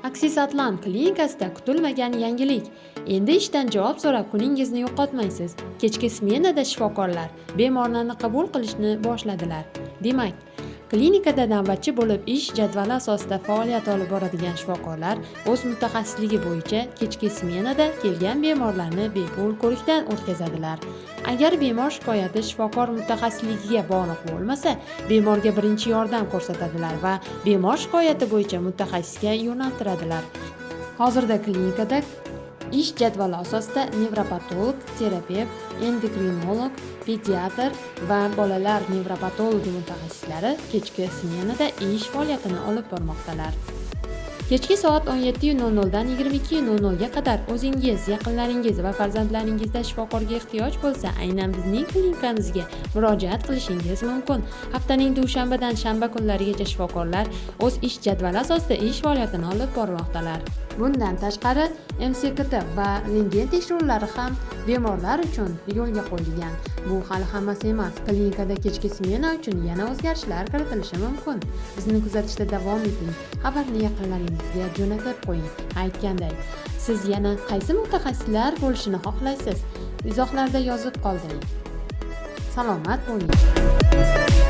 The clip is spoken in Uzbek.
Aksesatlan klinikasida kutilmagan yangilik. Endi ishdan javob so'rab kuningizni yo'qotmaysiz. Kechki smenada shifokorlar bemorlarni qabul qilishni boshladilar. Demak, klinikada navbatchi bo'lib ish jadvali asosida faoliyat olib boradigan shifokorlar o'z mutaxassisligi bo'yicha kechki smenada kelgan bemorlarni bepul ko'rikdan o'tkazadilar. Agar bemor shikoyati shifokor mutaxassisligiga bog'liq bo'lmasa, bemorga birinchi yordam ko'rsatadilar va bemor shikoyati bo'yicha mutaxassisga yo'naltiradilar. Hozirda klinikada ish jadvali asosida nevropatolog, terapevt, endokrinolog, pediatr va bolalar nevropatologi mutaxassislari kechki smenada ish faoliyatini olib bormoqdalar. Kechki soat 17:00 dan 22:00 ga qadar o'zingiz, yaqinlaringiz va farzandlaringizda shifokorga ehtiyoj bo'lsa, aynan bizning klinikamizga murojaat qilishingiz mumkin. Haftaning dushanbadan shanba kunlarigacha shifokorlar o'z ish jadvali asosida ish faoliyatini olib bormoqdalar. Bundan tashqari, MCKT va rentgen tekshiruvlari ham bemorlar uchun yo'lga qo'yilgan. Bu hali hammasi emas. Klinikada kechki smena uchun yana o'zgarishlar kiritilishi mumkin. Bizni kuzatishda davom eting. Xabarni yaqinlaringizga jo'natib qo'ying. Aytganday, siz yana qaysi mutaxassislar bo'lishini xohlaysiz? Izohlarda yozib qoldiring. Salomat bo'ling.